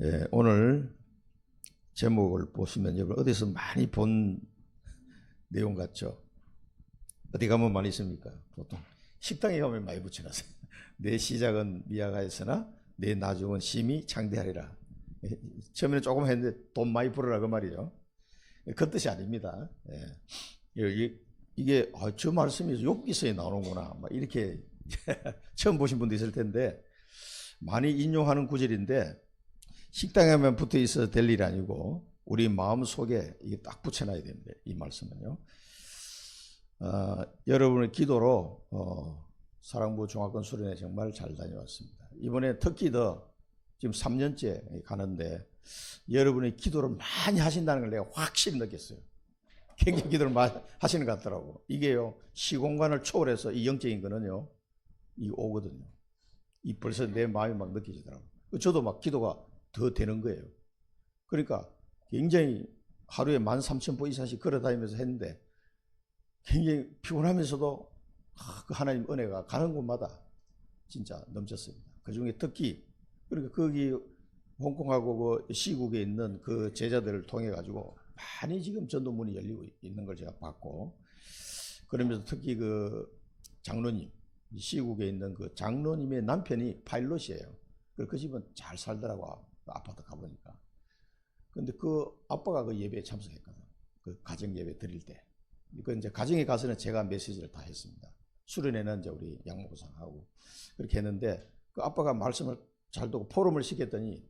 예, 오늘 제목을 보시면 여러분 어디서 많이 본 내용 같죠? 어디 가면 많이 있습니까? 보통 식당에 가면 많이 붙여놨어요. 내 시작은 미약하였으나 내 나중은 심히 창대하리라. 예, 처음에는 조금 했는데 돈 많이 벌으라 그 말이죠. 예, 그 뜻이 아닙니다. 예, 이게 저 말씀이 욥기서에 나오는구나 막 이렇게 처음 보신 분도 있을 텐데 많이 인용하는 구절인데 식당에 가면 붙어 있어도 될 일이 아니고 우리 마음 속에 이게 딱 붙여놔야 됩니다. 이 말씀은요. 여러분의 기도로 사랑부 중학교 수련회 정말 잘 다녀왔습니다. 이번에 특히 더 지금 3년째 가는데 여러분의 기도를 많이 하신다는 걸 내가 확실히 느꼈어요. 굉장히 기도를 많이 하시는 것 같더라고. 이게요, 시공간을 초월해서 이 영적인 거는요, 이 오거든요. 이 벌써 내 마음이 막 느껴지더라고요. 저도 막 기도가 더 되는 거예요. 그러니까 굉장히 하루에 13,000보 이상씩 걸어다니면서 했는데 굉장히 피곤하면서도 그 하나님 은혜가 가는 곳마다 진짜 넘쳤습니다. 그 중에 특히 그러니까 거기 홍콩하고 그 시국에 있는 그 제자들을 통해 가지고 많이 지금 전도문이 열리고 있는 걸 제가 봤고, 그러면서 특히 그 장로님, 시국에 있는 그 장로님의 남편이 파일럿이에요. 그 집은 잘 살더라고. 아파트 가보니까. 근데 그 아빠가 그 예배에 참석했거든. 그 가정 예배 드릴 때. 그 이제 가정에 가서는 제가 메시지를 다 했습니다. 수련회는 이제 우리 양목사하고 그렇게 했는데 그 아빠가 말씀을 잘 듣고 포럼을 시켰더니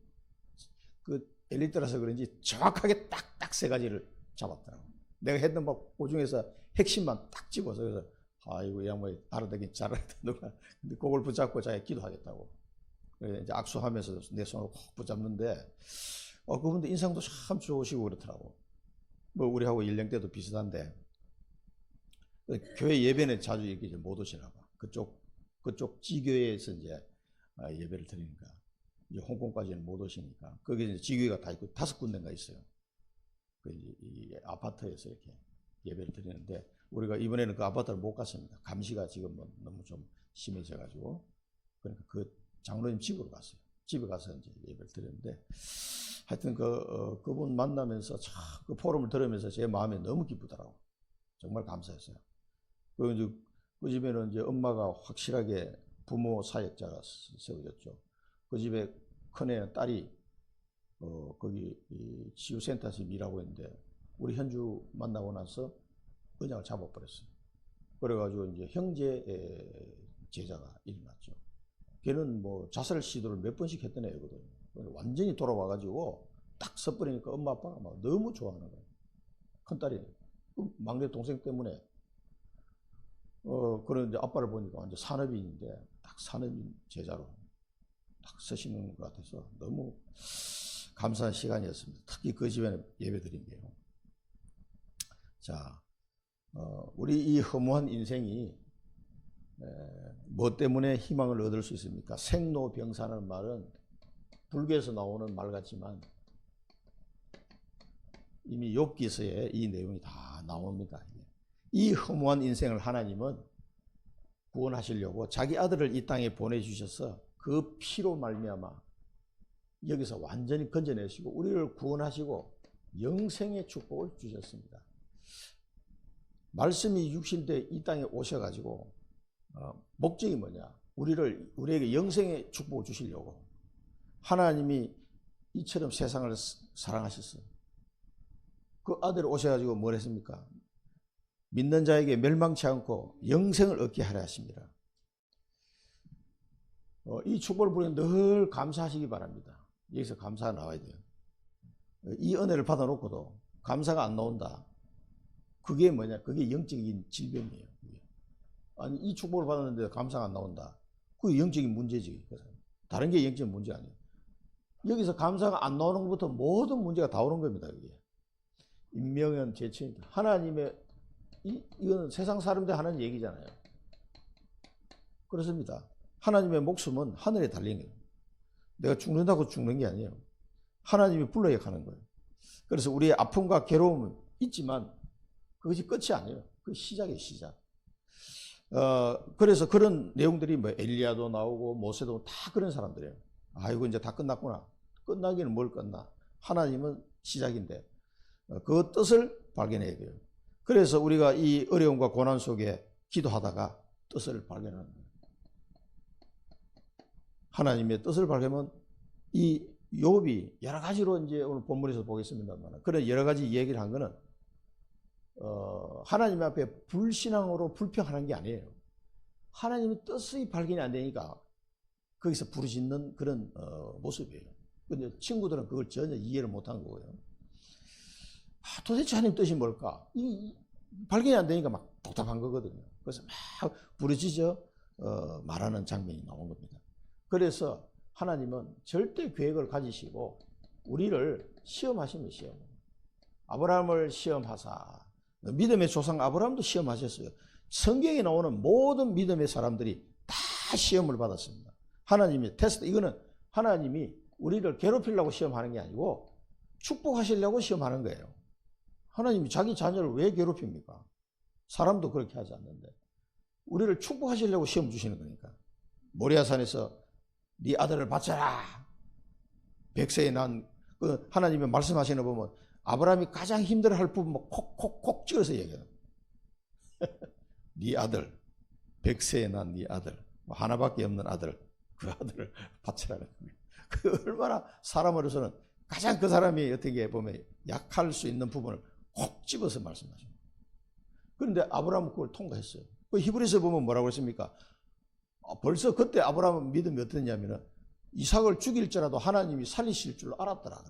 그 엘리트라서 그런지 정확하게 딱딱 세 가지를 잡았더라고. 내가 했던 그 중에서 핵심만 딱 집어서 그래서 아이고 이 양반이 알아듣긴 잘하겠다. 누가 근데 그걸 붙잡고 자기가 기도하겠다고. 이제 악수하면서 내 손을 콕 붙잡는데 그분도 인상도 참 좋으시고 그렇더라고. 뭐 우리하고 연령대도 비슷한데 교회 예배는 자주 이렇게 못 오시나 봐. 그쪽 지교회에서 이제 예배를 드리니까 이제 홍콩까지는 못 오시니까 거기 이제 지교회가 다 있고 5군데가 있어요. 이 아파트에서 이렇게 예배를 드리는데 우리가 이번에는 그 아파트를 못 갔습니다. 감시가 지금 너무 좀 심해져가지고 그러니까 그 장로님 집으로 갔어요. 집에 가서 이제 예배를 드렸는데 하여튼 그분 만나면서 그 포럼을 들으면서 제 마음이 너무 기쁘더라고. 정말 감사했어요. 그 집에는 이제 엄마가 확실하게 부모 사역자가 세워졌죠. 그 집에 큰애 딸이 거기 이 치유센터에서 일하고 있는데 우리 현주 만나고 나서 은약을 잡아버렸어요. 그래가지고 이제 형제 제자가 일어났죠. 걔는 뭐 자살 시도를 몇 번씩 했던 애거든요. 완전히 돌아와가지고 딱 서버리니까 엄마 아빠가 막 너무 좋아하는 거예요. 큰딸이 막내 동생 때문에 그런 이제 아빠를 보니까 완전 산업인인데 딱 산업인 제자로 딱 서시는 것 같아서 너무 감사한 시간이었습니다. 특히 그 집에는 예배 드린 게요. 자, 우리 이 허무한 인생이 뭐 때문에 희망을 얻을 수 있습니까? 생로병사라는 말은 불교에서 나오는 말 같지만 이미 욥기서에 이 내용이 다 나옵니다. 이 허무한 인생을 하나님은 구원하시려고 자기 아들을 이 땅에 보내주셔서 그 피로 말미암아 여기서 완전히 건져내시고 우리를 구원하시고 영생의 축복을 주셨습니다. 말씀이 육신대 이 땅에 오셔가지고 목적이 뭐냐? 우리에게 영생의 축복을 주시려고 하나님이 이처럼 세상을 사랑하셨어요. 그 아들이 오셔가지고 뭘 했습니까? 믿는 자에게 멸망치 않고 영생을 얻게 하려 하십니다. 이 축복을 보면 늘 감사하시기 바랍니다. 여기서 감사가 나와야 돼요. 이 은혜를 받아놓고도 감사가 안 나온다. 그게 뭐냐? 그게 영적인 질병이에요. 아니 이 축복을 받았는데 감사가 안 나온다. 그게 영적인 문제지. 다른 게 영적인 문제 아니에요. 여기서 감사가 안 나오는 것부터 모든 문제가 다 오는 겁니다. 이게 인명은 재천이다. 하나님의 이건 세상 사람들 하는 얘기잖아요. 그렇습니다. 하나님의 목숨은 하늘에 달린 거예요. 내가 죽는다고 죽는 게 아니에요. 하나님이 불러야 하는 거예요. 그래서 우리의 아픔과 괴로움은 있지만 그것이 끝이 아니에요. 그 시작이에요, 시작. 그래서 그런 내용들이 뭐 엘리야도 나오고 모세도 다 그런 사람들이에요. 아이고 이제 다 끝났구나. 끝나기는 뭘 끝나. 하나님은 시작인데 그 뜻을 발견해야 돼요. 그래서 우리가 이 어려움과 고난 속에 기도하다가 뜻을 발견하는 거예요. 하나님의 뜻을 발견하면 이 욥이 여러 가지로 이제 오늘 본문에서 보겠습니다만 그런 여러 가지 얘기를 한 거는 하나님 앞에 불신앙으로 불평하는 게 아니에요. 하나님의 뜻이 발견이 안 되니까 거기서 부르짖는 그런 모습이에요. 근데 친구들은 그걸 전혀 이해를 못한 거고요. 도대체 하나님 뜻이 뭘까? 발견이 안 되니까 막 답답한 거거든요. 그래서 막 부르짖어 말하는 장면이 나온 겁니다. 그래서 하나님은 절대 계획을 가지시고 우리를 시험하시면 시험. 아브라함을 시험하사 믿음의 조상 아브라함도 시험하셨어요. 성경에 나오는 모든 믿음의 사람들이 다 시험을 받았습니다. 하나님이 테스트, 이거는 하나님이 우리를 괴롭히려고 시험하는 게 아니고 축복하시려고 시험하는 거예요. 하나님이 자기 자녀를 왜 괴롭힙니까? 사람도 그렇게 하지 않는데 우리를 축복하시려고 시험 주시는 거니까. 모리아산에서 네 아들을 바쳐라. 100세에 난 그 하나님이 말씀하시는 거 보면 아브라함이 가장 힘들어할 부분 뭐 콕콕콕 찍어서 얘기해요. 네 아들, 100세에 난 네 아들, 뭐 하나밖에 없는 아들, 그 아들을 바치라는 거예요. 그 얼마나 사람으로서는 가장 그 사람이 어떻게 보면 약할 수 있는 부분을 콕 집어서 말씀하십니다. 그런데 아브라함은 그걸 통과했어요. 그 히브리서 보면 뭐라고 했습니까? 벌써 그때 아브라함은 믿음이 어땠냐면은 이삭을 죽일지라도 하나님이 살리실 줄 알았더라.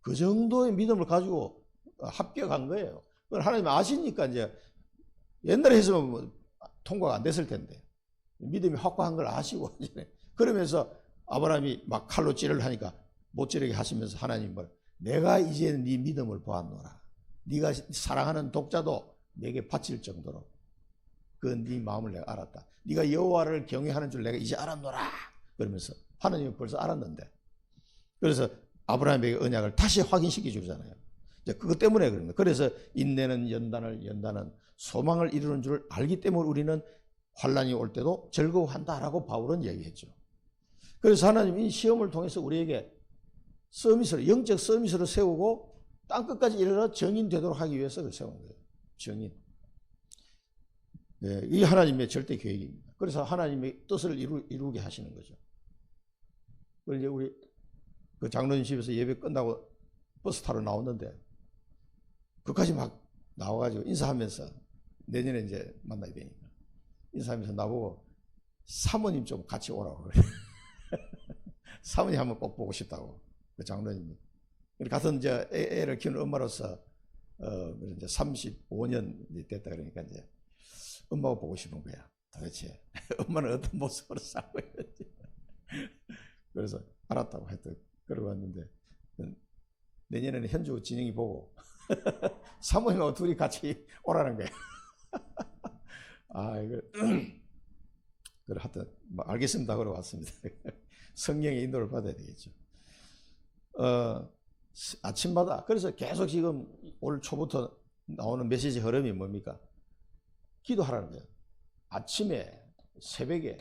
그 정도의 믿음을 가지고 합격한 거예요. 그걸 하나님이 아시니까 이제 옛날에 했으면 뭐 통과가 안 됐을 텐데 믿음이 확고한 걸 아시고 그러면서 아브라함이 막 칼로 찌르려 하니까 못 찌르게 하시면서 하나님을 내가 이제 네 믿음을 보았노라. 네가 사랑하는 독자도 내게 바칠 정도로 그 네 마음을 내가 알았다. 네가 여호와를 경외하는 줄 내가 이제 알았노라. 그러면서 하나님은 벌써 알았는데 그래서 아브라함에게 언약을 다시 확인시켜 주잖아요. 이제 그것 때문에 그럽니다. 그래서 인내는 연단은 소망을 이루는 줄 알기 때문에 우리는 환난이 올 때도 즐거워한다라고 바울은 얘기했죠. 그래서 하나님이 이 시험을 통해서 우리에게 서밋을, 영적 서밋을 세우고 땅끝까지 이르러 정인 되도록 하기 위해서 그걸 세운 거예요. 정인. 네, 이 하나님의 절대 계획입니다. 그래서 하나님의 뜻을 이루게 하시는 거죠. 그리고 이제 우리 그 장로님 집에서 예배 끝나고 버스 타러 나왔는데 그까지 막 나와가지고 인사하면서 내년에 이제 만나야 되니까 인사하면서 나보고 사모님 좀 같이 오라고 그래. 사모님 한번 꼭 보고 싶다고 그 장로님이. 같은 이제 애를 키우는 엄마로서 이제 35년 됐다 그러니까 이제 엄마가 보고 싶은 거야. 도대체 엄마는 어떤 모습으로 살고 있는지. 그래서 알았다고 했더니 그러고 왔는데 내년에는 현주 진영이 보고 사모님하고 둘이 같이 오라는 거야. 아 이거 그래 하여튼 뭐 알겠습니다. 그러고 왔습니다. 성령의 인도를 받아야 되겠죠. 아침마다 그래서 계속 지금 올 초부터 나오는 메시지 흐름이 뭡니까? 기도하라는 거예요. 아침에 새벽에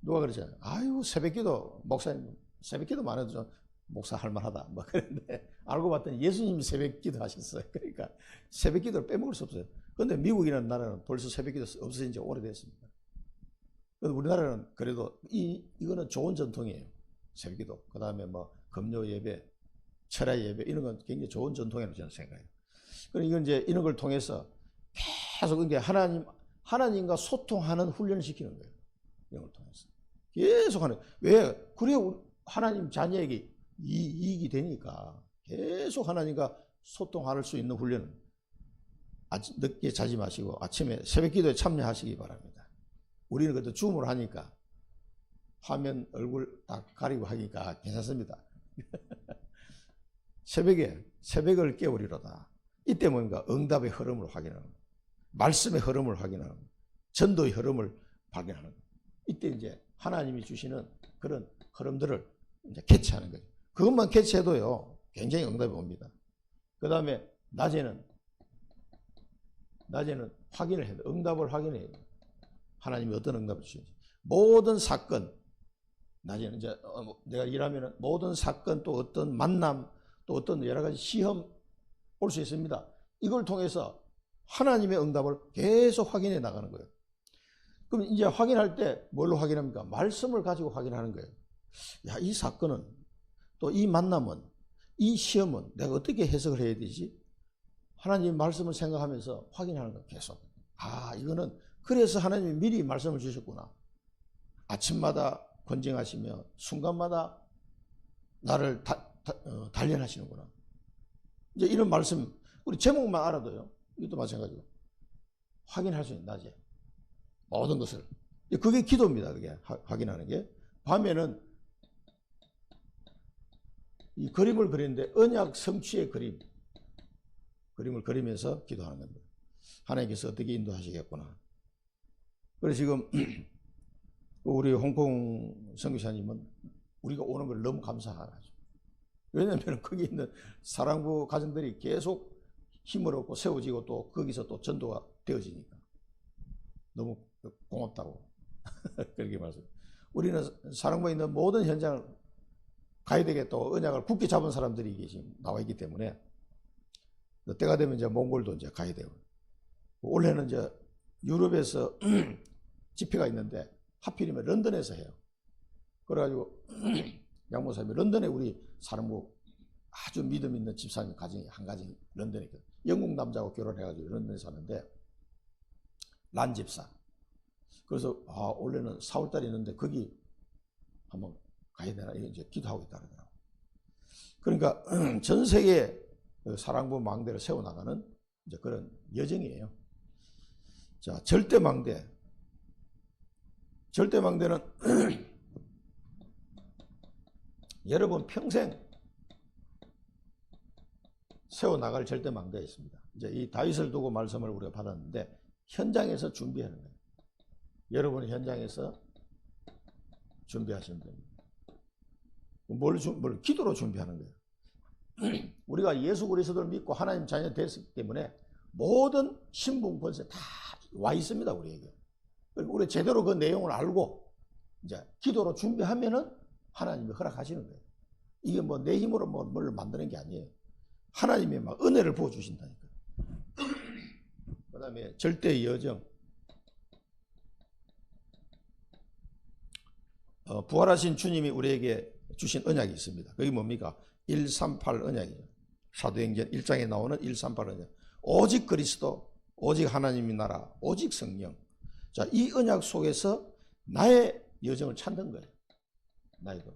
누가 그러잖아요. 아유 새벽기도 목사님 새벽기도 안 해도 좀 목사 할만하다. 뭐 그런데 알고 봤더니 예수님이 새벽기도 하셨어요. 그러니까 새벽기도를 빼먹을 수 없어요. 그런데 미국이라는 나라는 벌써 새벽기도 없어진 지 오래됐습니다. 우리나라는 그래도 이거는 좋은 전통이에요. 새벽기도. 그 다음에 뭐 금요 예배, 철야 예배 이런 건 굉장히 좋은 전통이라고 저는 생각해요. 그럼 이건 이제 이런 걸 통해서 계속 이게 하나님과 소통하는 훈련을 시키는 거예요. 이런 걸 통해서 계속 하는. 왜? 그래 하나님 자녀에게 이익이 되니까 계속 하나님과 소통할 수 있는 훈련은 늦게 자지 마시고 아침에 새벽기도에 참여하시기 바랍니다. 우리는 그래도 줌으로 하니까 화면 얼굴 딱 가리고 하니까 괜찮습니다. 새벽을 깨우리로다. 이때 뭔가 응답의 흐름을 확인하는 거예요. 말씀의 흐름을 확인하는 거예요. 전도의 흐름을 발견하는 거예요. 이때 이제 하나님이 주시는 그런 흐름들을 이제 캐치하는 거죠. 그것만 캐치해도요, 굉장히 응답이 옵니다. 그 다음에 낮에는 확인을 해야 돼요. 응답을 확인해야 돼요. 하나님이 어떤 응답을 주시는지. 모든 사건, 낮에는 이제 내가 일하면 모든 사건 또 어떤 만남 또 어떤 여러 가지 시험 올 수 있습니다. 이걸 통해서 하나님의 응답을 계속 확인해 나가는 거예요. 그럼 이제 확인할 때 뭘로 확인합니까? 말씀을 가지고 확인하는 거예요. 야, 이 사건은 또 이 만남은 이 시험은 내가 어떻게 해석을 해야 되지? 하나님 말씀을 생각하면서 확인하는 거예요. 계속. 아, 이거는 그래서 하나님이 미리 말씀을 주셨구나. 아침마다 권징하시며 순간마다 나를 단련하시는구나. 이제 이런 말씀 우리 제목만 알아도요. 이것도 마찬가지고 확인할 수 있는 낮에 모든 것을. 그게 기도입니다. 그게 확인하는 게. 밤에는 이 그림을 그리는데 언약 성취의 그림을 그리면서 기도하는 겁니다. 하나님께서 어떻게 인도하시겠구나. 그래서 지금 우리 홍콩 선교사님은 우리가 오는 걸 너무 감사하죠. 왜냐하면 거기 있는 사랑부 가정들이 계속 힘을 얻고 세워지고 또 거기서 또 전도가 되어지니까 너무 고맙다고 그렇게 말씀. 우리는 사랑부에 있는 모든 현장을 가야 되겠다. 언약을 굳게 잡은 사람들이 지금 나와 있기 때문에 때가 되면 이제 몽골도 이제 가야 되고 올해는 이제 유럽에서 집회가 있는데 하필이면 런던에서 해요. 그래가지고 양모사님이 런던에 우리 사랑부 아주 믿음 있는 집사님 가정이 한 가정이 런던에 있거든요. 영국 남자하고 결혼해가지고 런던에 사는데 란 집사. 그래서 올해는 4월달에 있는데 거기 한번 가야 되나 이제 기도하고 있다 그러더라고요. 그러니까 전 세계 사랑부 망대를 세워나가는 이제 그런 여정이에요. 자, 절대망대. 절대망대는 여러분 평생 세워나갈 절대망대가 있습니다. 이제 이 다윗을 두고 말씀을 우리가 받았는데 현장에서 준비하는 거예요. 여러분 현장에서 준비하시면 됩니다. 뭘 기도로 준비하는 거예요. 우리가 예수 그리스도를 믿고 하나님 자녀 됐기 때문에 모든 신분 권세 다 와 있습니다. 우리에게. 그리고 우리 제대로 그 내용을 알고 이제 기도로 준비하면은 하나님이 허락하시는 거예요. 이게 뭐 내 힘으로 뭘 만드는 게 아니에요. 하나님이 막 은혜를 부어 주신다니까. 그다음에 절대의 여정. 부활하신 주님이 우리에게 주신 언약이 있습니다. 그게 뭡니까? 138 언약이죠. 사도행전 1장에 나오는 138 언약. 오직 그리스도, 오직 하나님의 나라, 오직 성령. 자, 이 언약 속에서 나의 여정을 찾는 거예요. 나이도.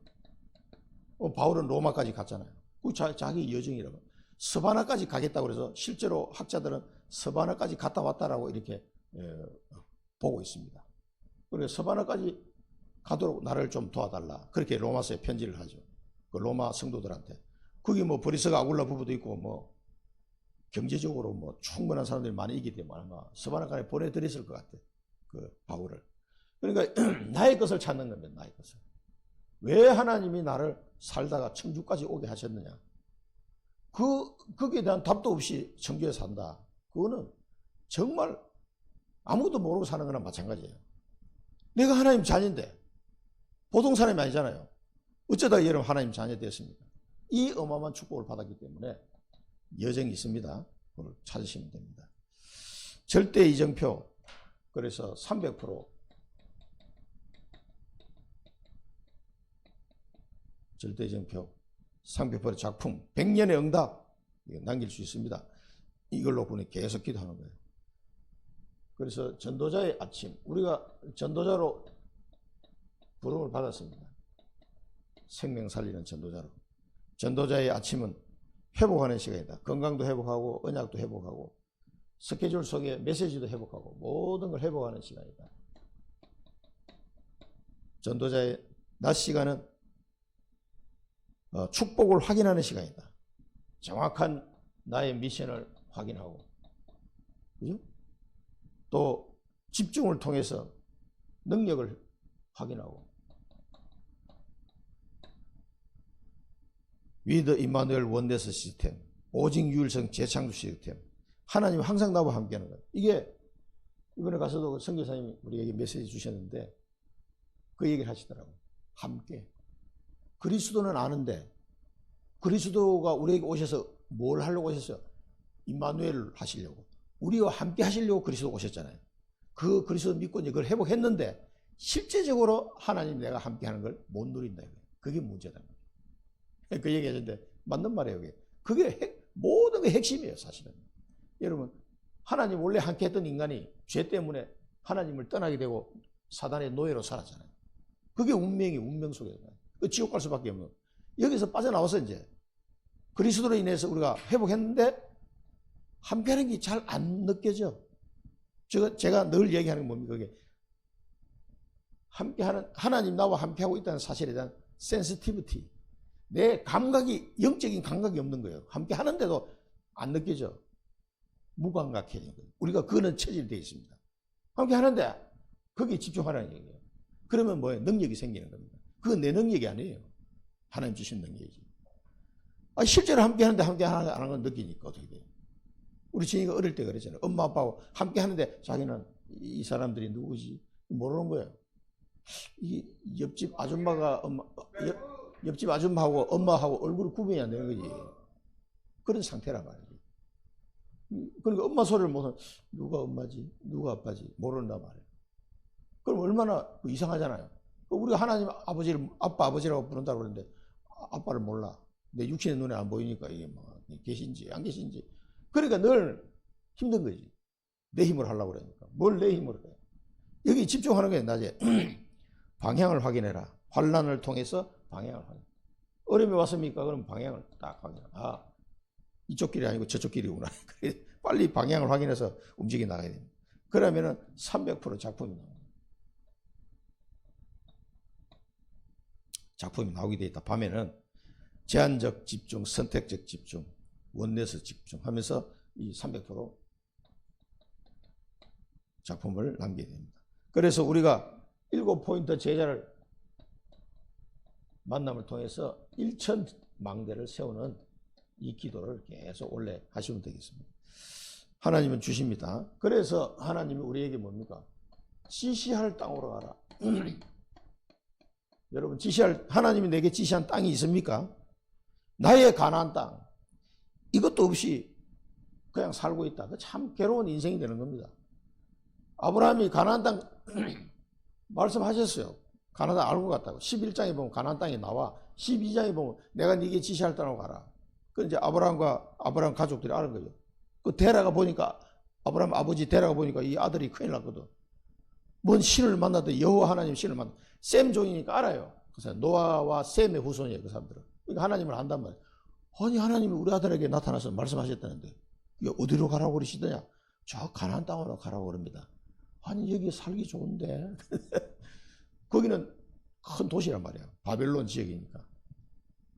바울은 로마까지 갔잖아요. 그 자기 여정이라고. 스바나까지 가겠다고 그래서 실제로 학자들은 스바나까지 갔다 왔다라고 이렇게 보고 있습니다. 그리고 스바나까지 가도록 나를 좀 도와달라. 그렇게 로마서에 편지를 하죠. 그 로마 성도들한테. 거기 뭐 브리스가 아굴라 부부도 있고 뭐 경제적으로 뭐 충분한 사람들이 많이 있기 때문에 아마 스바나까지 보내드렸을 것 같아. 그 바울을. 그러니까 나의 것을 찾는 겁니다. 나의 것을. 왜 하나님이 나를 살다가 청주까지 오게 하셨느냐. 거기에 대한 답도 없이 청주에 산다. 그거는 정말 아무것도 모르고 사는 거나 마찬가지예요. 내가 하나님 자녀인데 보통 사람이 아니잖아요. 어쩌다 여러분 하나님 자녀 됐습니까? 이 어마어마한 축복을 받았기 때문에 여정이 있습니다. 그걸 찾으시면 됩니다. 절대 이정표. 그래서 300% 절대 이정표 300% 작품 100년의 응답 남길 수 있습니다. 이걸로 보니 계속 기도하는 거예요. 그래서 전도자의 아침, 우리가 전도자로 부름을 받았습니다. 생명 살리는 전도자로. 전도자의 아침은 회복하는 시간이다. 건강도 회복하고 언약도 회복하고 스케줄 속에 메시지도 회복하고 모든 걸 회복하는 시간이다. 전도자의 낮 시간은 축복을 확인하는 시간이다. 정확한 나의 미션을 확인하고, 그죠? 또 집중을 통해서 능력을 확인하고. 위드 임마누엘 원네스 시스템, 오직 유일성 재창조 시스템. 하나님이 항상 나와 함께하는 거예요. 이게 이번에 가서도 선교사님이 우리에게 메시지 주셨는데 그 얘기를 하시더라고요. 함께. 그리스도는 아는데 그리스도가 우리에게 오셔서 뭘 하려고 오셨어요? 임마누엘 하시려고. 우리와 함께 하시려고 그리스도 오셨잖아요. 그 그리스도 믿고 이제 그걸 회복했는데 실제적으로 하나님 내가 함께 하는 걸 못 누린다. 그게 문제다. 그 얘기 하셨는데 맞는 말이에요. 그게 모든 게 핵심이에요, 사실은. 여러분, 하나님 원래 함께 했던 인간이 죄 때문에 하나님을 떠나게 되고 사단의 노예로 살았잖아요. 그게 운명이 운명 속에 그 지옥 갈 수밖에 없는. 여기서 빠져나와서 이제 그리스도로 인해서 우리가 회복했는데 함께하는 게 잘 안 느껴져. 제가 늘 얘기하는 게 뭡니까? 그게 함께하는, 하나님 나와 함께하고 있다는 사실에 대한 센시티비티. 내 감각이, 영적인 감각이 없는 거예요. 함께 하는데도 안 느껴져. 무감각해지는 거예요. 우리가 그는 체질되어 있습니다. 함께 하는데 거기에 집중하라는 얘기예요. 그러면 뭐예요? 능력이 생기는 겁니다. 그건 내 능력이 아니에요. 하나님 주신 능력이지. 실제로 함께 하는데 함께 하는 건 느끼니까 어떻게 돼요? 우리 진이가 어릴 때 그랬잖아요. 엄마 아빠하고 함께 하는데 자기는 이 사람들이 누구지? 모르는 거예요. 이 옆집 아줌마가 옆집 아줌마하고 엄마하고 얼굴 구분이 안 되는 거지. 그런 상태란 말이지. 그러니까 엄마 소리를 못하면 누가 엄마지? 누가 아빠지? 모른단 말이에요. 그럼 얼마나 이상하잖아요. 우리가 하나님 아버지를 아빠 아버지라고 부른다고 그러는데 아빠를 몰라. 내 육신의 눈에 안 보이니까 이게 뭐 계신지 안 계신지. 그러니까 늘 힘든 거지. 내 힘으로 하려고 그러니까. 뭘 내 힘으로 해. 여기 집중하는 게 낮에 방향을 확인해라. 환난을 통해서 방향을 확인. 어려움이 왔습니까? 그럼 방향을 딱 확인해. 아, 이쪽 길이 아니고 저쪽 길이구나. 빨리 방향을 확인해서 움직여 나가야 됩니다. 그러면은 300% 작품이 나옵니다. 작품이 나오게 돼 있다. 밤에는 제한적 집중, 선택적 집중, 원내에서 집중하면서 이 300% 작품을 남기게 됩니다. 그래서 우리가 7포인트 제자를 만남을 통해서 1,000망대를 세우는 이 기도를 계속 원래 하시면 되겠습니다. 하나님은 주십니다. 그래서 하나님이 우리에게 뭡니까? 지시할 땅으로 가라. 여러분, 하나님이 내게 지시한 땅이 있습니까? 나의 가나안 땅. 이것도 없이 그냥 살고 있다. 참 괴로운 인생이 되는 겁니다. 아브라함이 가나안 땅 말씀하셨어요. 가나안 땅 알고 갔다고. 11장에 보면 가나안 땅이 나와. 12장에 보면 내가 네게 지시할 땅으로 가라. 그 이제 아브라함과 아브라함 가족들이 아는 거죠. 그 데라가 보니까 아브라함 아버지 데라가 보니까 이 아들이 큰일 났거든. 뭔 신을 만나도 여호와 하나님 신을 만나. 셈 종이니까 알아요. 그래서 노아와 셈의 후손이에요. 그 사람들은. 그러니까 하나님을 안단 말이에요. 아니 하나님이 우리 아들에게 나타나서 말씀하셨다는데 어디로 가라고 그러시더냐? 저 가나안 땅으로 가라고 그럽니다. 아니 여기 살기 좋은데 거기는 큰 도시란 말이야. 바벨론 지역이니까.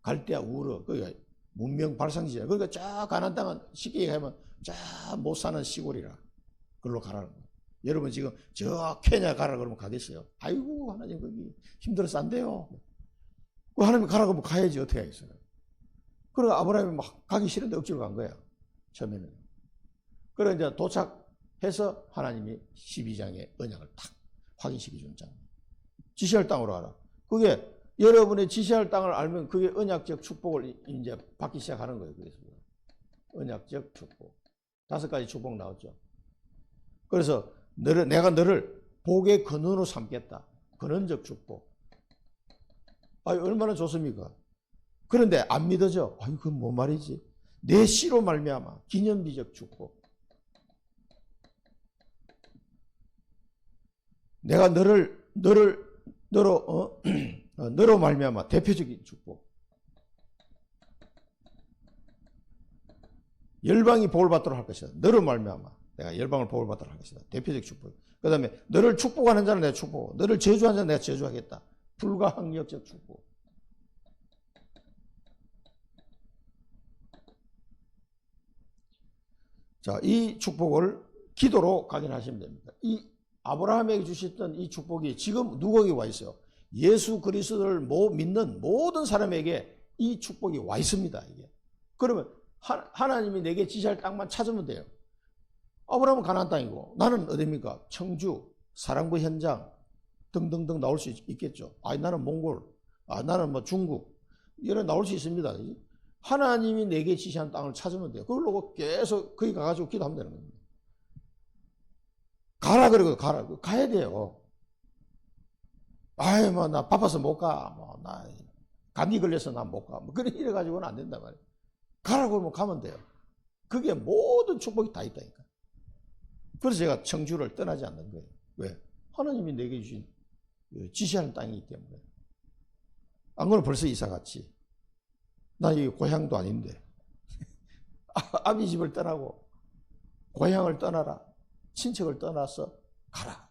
갈대아 우르 거기가 문명 발상지야. 그러니까 저 가나안 땅은 쉽게 얘기하면 저 못 사는 시골이라. 그걸로 가라는 거야. 여러분 지금 저 케냐 가라 그러면 가겠어요? 아이고 하나님 거기 힘들어서 안 돼요. 하나님 가라고 하면 가야지 어떻게 하겠어요? 그러니까 아브라함이 막 가기 싫은데 억지로 간 거야. 처음에는. 그래 이제 도착해서 하나님이 12장의 언약을 탁 확인시켜 준 장. 지시할 땅으로 가라. 그게 여러분의 지시할 땅을 알면 그게 언약적 축복을 이제 받기 시작하는 거예요. 그래서 언약적 축복. 5가지 축복 나왔죠. 그래서 내가 너를 복의 근원으로 삼겠다. 근원적 축복. 얼마나 좋습니까? 그런데 안 믿어져. 그건 뭔 말이지? 내 씨로 말미암아 기념비적 축복. 내가 너로 말미암아 대표적인 축복. 열방이 복을 받도록 할 것이다. 너로 말미암아 내가 열방을 복을 받도록 할 것이다. 대표적 축복. 그 다음에 너를 축복하는 자는 내가 축복하고 너를 저주하는 자는 내가 저주하겠다. 불가항력적 축복. 자, 이 축복을 기도로 각인하시면 됩니다. 이 아브라함에게 주셨던 이 축복이 지금 누구에게 와 있어요? 예수 그리스도를 믿는 모든 사람에게 이 축복이 와 있습니다. 이게. 그러면 하나님이 내게 지시할 땅만 찾으면 돼요. 아브라함은 가나안 땅이고 나는 어디입니까? 청주, 사랑부 현장, 등등등 나올 수 있겠죠. 아, 나는 몽골, 아, 나는 뭐 중국, 이런 나올 수 있습니다. 하나님이 내게 지시한 땅을 찾으면 돼요. 그걸로 계속 거기 가가지고 기도하면 되는 겁니다. 가라 그러고 가야 돼요. 아이, 뭐, 나 바빠서 못 가. 뭐, 나 감기 걸려서 나 못 가. 뭐, 그래, 이래가지고는 안 된단 말이에요. 가라고 그러면 가면 돼요. 그게 모든 축복이 다 있다니까. 그래서 제가 청주를 떠나지 않는 거예요. 왜? 하나님이 내게 주신 지시하는 땅이기 때문에. 안 그러면 벌써 이사 갔지. 나 여기 고향도 아닌데. 아비 집을 떠나고 고향을 떠나라. 친척을 떠나서 가라.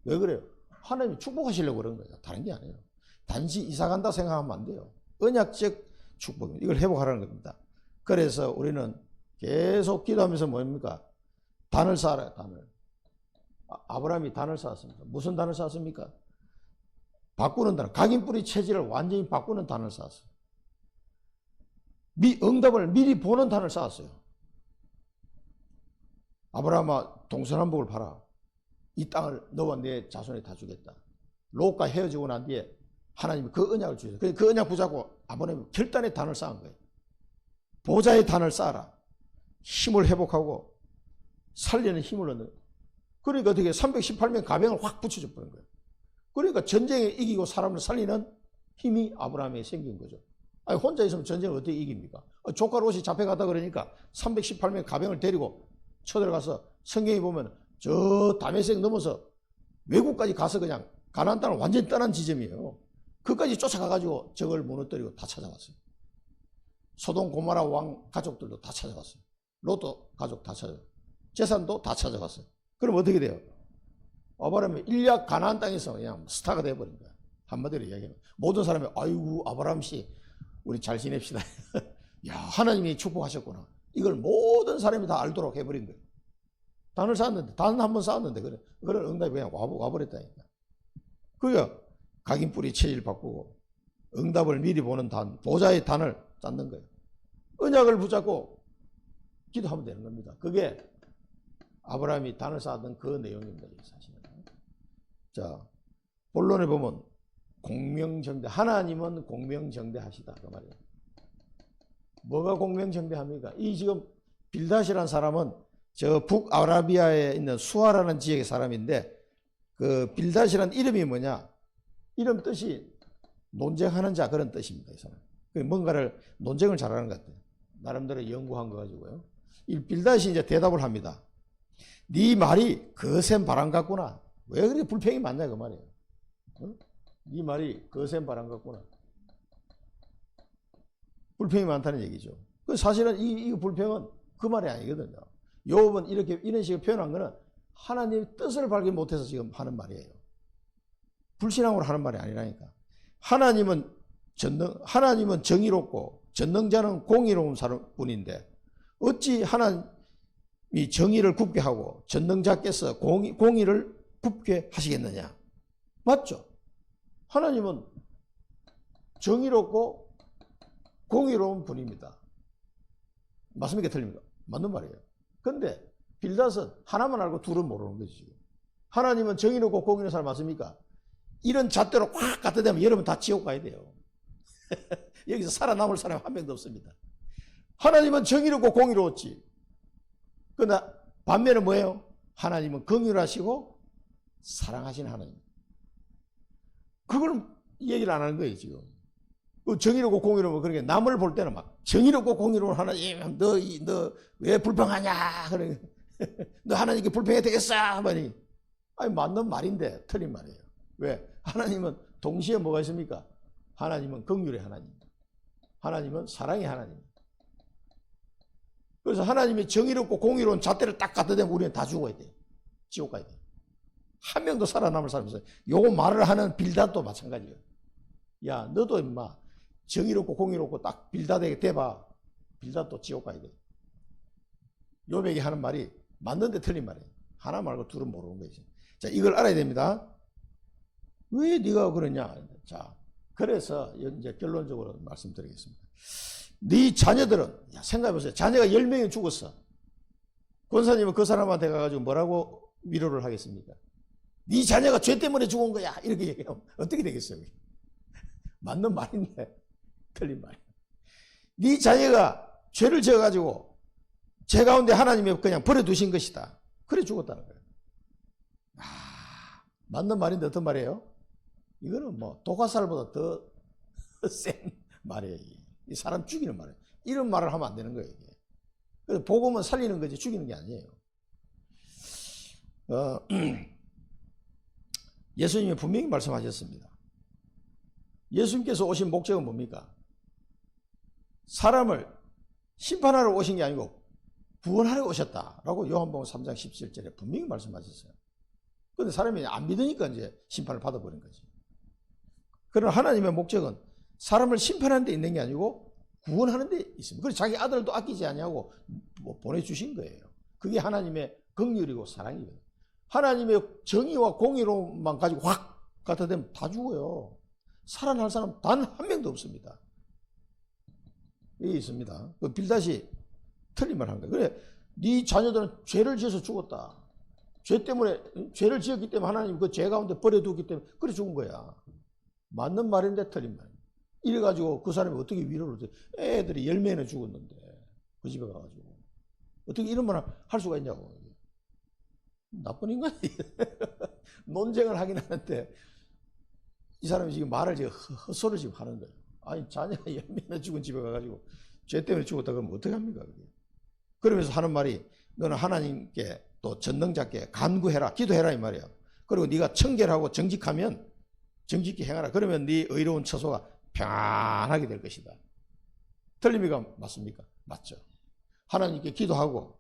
왜 그래요? 하나님이 축복하시려고 그런 거예요. 다른 게 아니에요. 단지 이사 간다 생각하면 안 돼요. 언약적 축복입니다. 이걸 회복하라는 겁니다. 그래서 우리는 계속 기도하면서 뭡니까? 단을 쌓아라, 단을. 아브라함이 단을 쌓았습니다. 무슨 단을 쌓았습니까? 바꾸는 단, 각인뿌리 체질을 완전히 바꾸는 단을 쌓았어요. 응답을 미리 보는 단을 쌓았어요. 아브라함아, 동서남북을 봐라. 이 땅을 너와 내 자손에 다 주겠다. 롯과 헤어지고 난 뒤에 하나님이 그 언약을 주셨어요. 그 언약 붙잡고 아브라함이 결단의 단을 쌓은 거예요. 보좌의 단을 쌓아라. 힘을 회복하고 살리는 힘을 얻는 거예요. 그러니까 어떻게 318명 가병을 확 붙여줘 버린 거예요. 그러니까 전쟁에 이기고 사람을 살리는 힘이 아브라함에 생긴 거죠. 아니, 혼자 있으면 전쟁을 어떻게 이깁니까? 조카 롯이 잡혀가다 그러니까 318명 가병을 데리고 쳐들어가서 성경에 보면 저 다메섹 넘어서 외국까지 가서 그냥 가나안 땅을 완전히 떠난 지점이에요. 그까지 쫓아가가지고 적을 무너뜨리고 다 찾아왔어요. 소돔 고모라 왕 가족들도 다 찾아갔어요. 롯도 가족 다 찾아갔어요. 재산도 다 찾아갔어요. 그럼 어떻게 돼요? 아브라함이 일약 가나안 땅에서 그냥 스타가 돼버린 거야. 한마디로 이야기하면 모든 사람이 아이고 아브라함 씨 우리 잘 지냅시다. 야, 하나님이 축복하셨구나. 이걸 모든 사람이 다 알도록 해버린 거예요. 단을 쌓았는데, 단 한 번 쌓았는데, 그런 응답이 그냥 와버렸다니까. 그러니까 각인뿌리 체질 바꾸고, 응답을 미리 보는 단, 보좌의 단을 쌓는 거예요. 언약을 붙잡고 기도하면 되는 겁니다. 그게 아브라함이 단을 쌓았던 그 내용입니다. 사실은. 자, 본론에 보면 공명정대, 하나님은 공명정대하시다. 그 말이에요. 뭐가 공명정대합니까? 이 지금 빌닷이라는 사람은 저 북아라비아에 있는 수아라는 지역의 사람인데 그 빌닷이라는 이름이 뭐냐? 이름 뜻이 논쟁하는 자 그런 뜻입니다. 이 사람. 뭔가를 논쟁을 잘하는 것 같아요. 나름대로 연구한 거 가지고요. 이 빌닷이 이제 대답을 합니다. 네 말이 거센 바람 같구나. 왜 그렇게 불평이 많냐 그 말이에요. 어? 네 말이 거센 바람 같구나. 불평이 많다는 얘기죠. 사실은 이 불평은 그 말이 아니거든요. 욥은 이런 식으로 표현한 거는 하나님의 뜻을 발견 못해서 지금 하는 말이에요. 불신앙으로 하는 말이 아니라니까. 하나님은 정의롭고 전능자는 공의로운 분인데 어찌 하나님이 정의를 굽게 하고 전능자께서 공의를 굽게 하시겠느냐. 맞죠? 하나님은 정의롭고 공의로운 분입니다. 맞습니까? 틀립니까? 맞는 말이에요. 근데 빌닷은 하나만 알고 둘은 모르는 거지. 지금. 하나님은 정의롭고 공의로운 사람 맞습니까? 이런 잣대로 확 갖다 대면 여러분 다 지옥 가야 돼요. 여기서 살아남을 사람 한 명도 없습니다. 하나님은 정의롭고 공의로웠지. 그러나 반면에 뭐예요? 하나님은 긍휼하시고 사랑하시는 하나님. 그걸 얘기를 안 하는 거예요 지금. 정의롭고 공의로운 그러니까 남을 볼 때는 막 정의롭고 공의로운 하나님 너 왜 불평하냐 그래. 너 하나님께 불평해야 되겠어 하니 아니 맞는 말인데 틀린 말이에요. 왜? 하나님은 동시에 뭐가 있습니까? 하나님은 긍휼의 하나님, 하나님은 사랑의 하나님. 그래서 하나님이 정의롭고 공의로운 잣대를 딱 갖다 대면 우리는 다 죽어야 돼. 지옥 가야 돼. 한 명도 살아남을 사람이 없어요. 요거 말을 하는 빌닷도 마찬가지예요. 야, 너도 임마 정의롭고 공의롭고 딱 빌닷에게 대봐. 빌닷도 지옥 가야 돼. 욥에게 하는 말이 맞는데 틀린 말이에요. 하나 말고 둘은 모르는 거지. 자, 이걸 알아야 됩니다. 왜 네가 그러냐? 자, 그래서 이제 결론적으로 말씀드리겠습니다. 네 자녀들은 생각해보세요. 자녀가 10명이 죽었어. 권사님은 그 사람한테 가가지고 뭐라고 위로를 하겠습니까? 네 자녀가 죄 때문에 죽은 거야. 이렇게 얘기하면 어떻게 되겠어요? 맞는 말인데 틀린 말이야. 네 자녀가 죄를 지어가지고 죄 가운데 하나님이 그냥 버려두신 것이다. 그래 죽었다는 거예요. 맞는 말인데 어떤 말이에요? 이거는 뭐 독화살보다 더 센 말이에요. 이 사람 죽이는 말이에요. 이런 말을 하면 안 되는 거예요. 이게. 그래서 복음은 살리는 거지 죽이는 게 아니에요. 예수님이 분명히 말씀하셨습니다. 예수님께서 오신 목적은 뭡니까? 사람을 심판하러 오신 게 아니고 구원하러 오셨다라고 요한복음 3장 17절에 분명히 말씀하셨어요. 그런데 사람이 안 믿으니까 이제 심판을 받아버린 거지. 그러나 하나님의 목적은 사람을 심판하는 데 있는 게 아니고 구원하는 데 있습니다. 그래서 자기 아들도 아끼지 아니하고 보내주신 거예요. 그게 하나님의 긍휼이고 사랑이거든요. 하나님의 정의와 공의로만 가지고 확 갖다 대면 다 죽어요. 살아날 사람 단 한 명도 없습니다. 이게 있습니다. 빌닷이 틀린 말 한 거예요. 그래, 네 자녀들은 죄를 지어서 죽었다. 죄 때문에, 죄를 지었기 때문에 하나님 그 죄 가운데 버려두기 때문에 그래 죽은 거야. 맞는 말인데 틀린 말. 이래가지고 그 사람이 어떻게 위로를 해? 애들이 10명이나 죽었는데 그 집에 가가지고 어떻게 이런 말을 할 수가 있냐고. 나쁜 인간이 논쟁을 하긴 하는데 이 사람이 지금 말을 지금 헛소리를 지금 하는 거예요. 아니 자녀가 10명이나 죽은 집에 가가지고 죄 때문에 죽었다 그러면 어떡합니까? 그게. 그러면서 하는 말이 너는 하나님께 또 전능자께 간구해라, 기도해라 이 말이야. 그리고 네가 청결하고 정직하면 정직히 행하라. 그러면 네 의로운 처소가 평안하게 될 것이다. 틀림이가 맞습니까? 맞죠. 하나님께 기도하고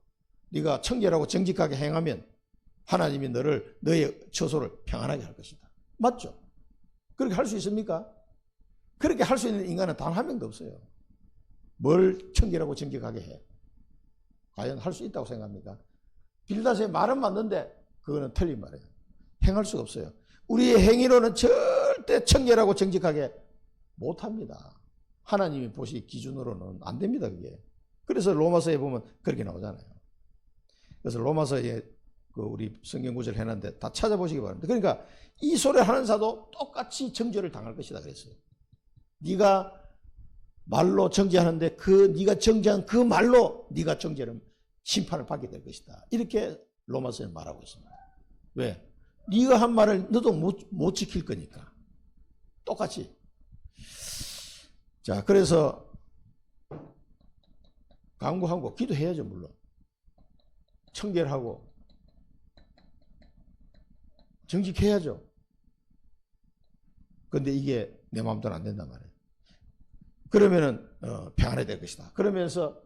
네가 청결하고 정직하게 행하면 하나님이 너의 처소를 평안하게 할 것이다. 맞죠? 그렇게 할 수 있습니까? 그렇게 할 수 있는 인간은 단 한 명도 없어요. 뭘 청결하고 정직하게 해? 과연 할 수 있다고 생각합니까? 빌닷의 말은 맞는데 그거는 틀린 말이에요. 행할 수가 없어요. 우리의 행위로는 절대 청결하고 정직하게 못합니다. 하나님이 보시 기준으로는 안 됩니다. 그게. 그래서 로마서에 보면 그렇게 나오잖아요. 그래서 로마서에 우리 성경 구절 해놨는데 다 찾아보시기 바랍니다. 그러니까 이 소리를 하는 자도 똑같이 정죄를 당할 것이다 그랬어요. 네가 말로 정죄하는데 네가 정죄한 그 말로 네가 정죄를 심판을 받게 될 것이다. 이렇게 로마서에 말하고 있습니다. 왜? 네가 한 말을 너도 못 지킬 거니까. 똑같이. 자, 그래서 간구하고 기도해야죠, 물론. 청결하고 정직해야죠. 근데 이게 내 마음대로 안 된단 말이에요. 그러면은 평안해야 될 것이다. 그러면서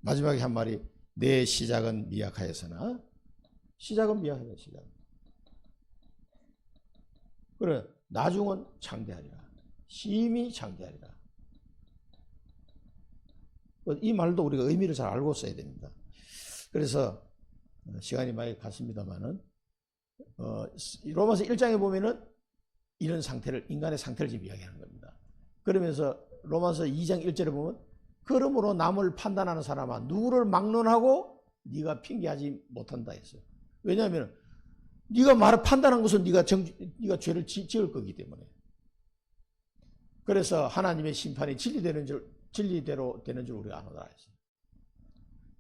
마지막에 한 말이 내 시작은 미약하였으나 시작은 미약하다. 시작은. 그래 나중은 창대하리라. 심히 창대하리라. 이 말도 우리가 의미를 잘 알고 써야 됩니다. 그래서 시간이 많이 갔습니다만은 로마서 1장에 보면은 이런 상태를 인간의 상태를 지금 이야기하는 겁니다. 그러면서 로마서 2장 1절에 보면 그러므로 남을 판단하는 사람아 누구를 막론하고 네가 핑계하지 못한다 했어요. 왜냐하면 네가 말을 판단한 것은 네가 죄를 지을 거기 때문에. 그래서 하나님의 심판이 진리대로 되는 줄 우리가 아노라 했어요.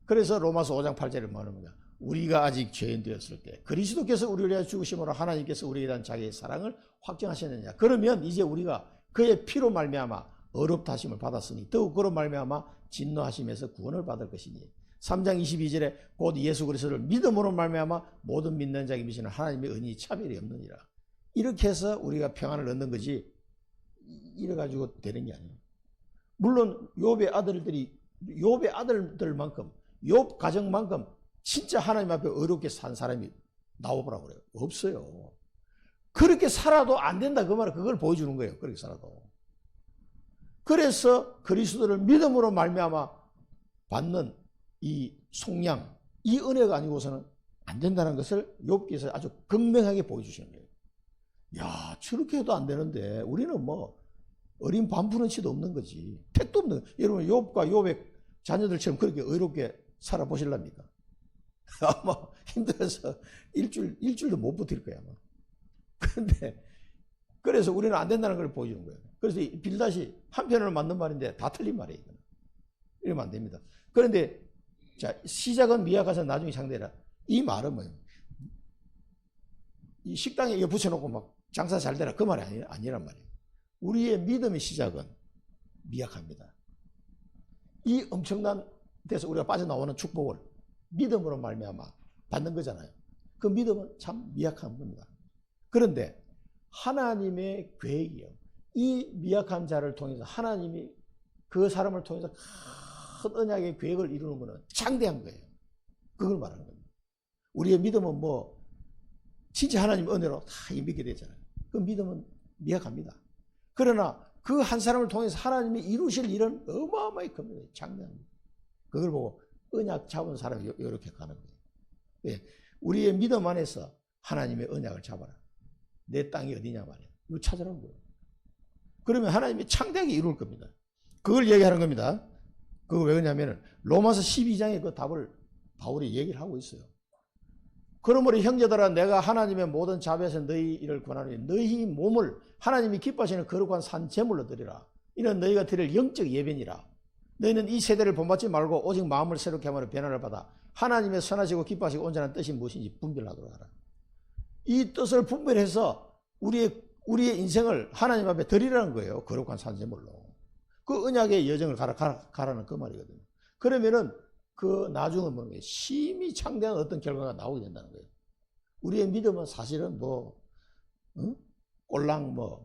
그래서 로마서 5장 8절에 말합니다. 우리가 아직 죄인 되었을 때 그리스도께서 우리를 위하여 죽으심으로 하나님께서 우리에 대한 자기의 사랑을 확정하셨느냐. 그러면 이제 우리가 그의 피로 말미암아 의롭다 하심을 받았으니 더욱 그로 말미암아 진노하심에서 구원을 받을 것이니 3장 22절에 곧 예수 그리스도를 믿음으로 말미암아 모든 믿는 자에게 미치는 하나님의 은혜이 차별이 없느니라. 이렇게 해서 우리가 평안을 얻는 거지 이래가지고 되는 게 아니에요. 물론 욥의 아들들만큼 욥 가정만큼 진짜 하나님 앞에 어렵게 산 사람이 나와보라고 그래요. 없어요. 그렇게 살아도 안 된다 그 말은 그걸 보여주는 거예요. 그렇게 살아도. 그래서 그리스도를 믿음으로 말미암아 받는 이 속량, 이 은혜가 아니고서는 안 된다는 것을 욥기에서 아주 극명하게 보여주시는 거예요. 야, 저렇게 해도 안 되는데 우리는 뭐 어린 반푼어치도 없는 거지. 택도 없는 거예요. 여러분 욥과 욥의 자녀들처럼 그렇게 의롭게 살아보실랍니까? 아마 힘들어서 일주일도 못 버틸 거야, 아마. 그런데, 그래서 우리는 안 된다는 걸 보여주는 거예요. 그래서 빌닷이 한편으로 맞는 말인데 다 틀린 말이에요. 이러면 안 됩니다. 그런데, 자, 시작은 미약해서 나중에 상대라. 이 말은 뭐예요? 이 식당에 이거 붙여놓고 막 장사 잘 되라. 그 말이 아니란 말이에요. 우리의 믿음의 시작은 미약합니다. 이 엄청난 데서 우리가 빠져나오는 축복을 믿음으로 말미암아 받는 거잖아요. 그 믿음은 참 미약한 겁니다. 그런데 하나님의 계획이에요. 이 미약한 자를 통해서 하나님이 그 사람을 통해서 큰 언약의 계획을 이루는 것은 창대한 거예요. 그걸 말하는 겁니다. 우리의 믿음은 뭐 진짜 하나님 은혜로 다 믿게 되잖아요. 그 믿음은 미약합니다. 그러나 그 한 사람을 통해서 하나님이 이루실 일은 어마어마하게 큽니다. 장대합니다. 그걸 보고 언약 잡은 사람이 이렇게 가는 거예요. 네. 우리의 믿음 안에서 하나님의 언약을 잡아라. 내 땅이 어디냐 말이에요. 이거 찾으라는 거예요. 그러면 하나님이 창대하게 이룰 겁니다. 그걸 얘기하는 겁니다. 그거 왜 그러냐면 로마서 12장에 그 답을 바울이 얘기를 하고 있어요. 그러므로 형제들아 내가 하나님의 모든 자비에서 너희 일을 권하노니 너희 몸을 하나님이 기뻐하시는 거룩한 산 제물로 드리라. 이는 너희가 드릴 영적 예배니라. 너희는 이 세대를 본받지 말고 오직 마음을 새롭게 함으로 변화를 받아 하나님의 선하시고 기뻐하시고 온전한 뜻이 무엇인지 분별하도록 하라. 이 뜻을 분별해서 우리의 인생을 하나님 앞에 드리라는 거예요. 거룩한 산 제물로. 그 언약의 여정을 가라는 그 말이거든요. 그러면은 그 나중은 뭐는 거예요? 심히 창대한 어떤 결과가 나오게 된다는 거예요. 우리의 믿음은 사실은 꼴랑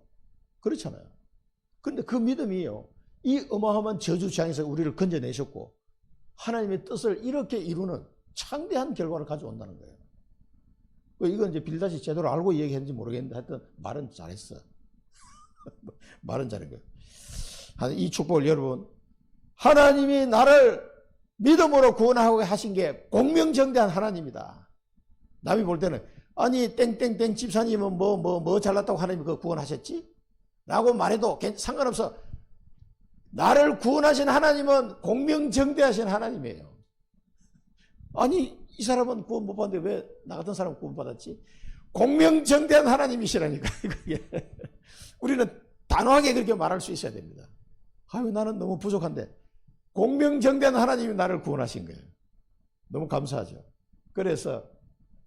그렇잖아요. 근데 그 믿음이요. 이 어마어마한 저주창에서 우리를 건져내셨고 하나님의 뜻을 이렇게 이루는 창대한 결과를 가져온다는 거예요. 이건 이제 빌닷이 제대로 알고 얘기했는지 모르겠는데 하여튼 말은 잘했어. 말은 잘한 거예요. 이 축복을 여러분 하나님이 나를 믿음으로 구원하고 하신 게 공명정대한 하나님이다. 남이 볼 때는 아니 땡땡땡 집사님은 뭐 잘났다고 하나님이 그거 구원하셨지? 라고 말해도 상관없어. 나를 구원하신 하나님은 공명정대하신 하나님이에요. 아니 이 사람은 구원 못 받는데 왜 나 같은 사람은 구원 받았지? 공명정대한 하나님이시라니까. 우리는 단호하게 그렇게 말할 수 있어야 됩니다. 아유 나는 너무 부족한데 공명정대한 하나님이 나를 구원하신 거예요. 너무 감사하죠. 그래서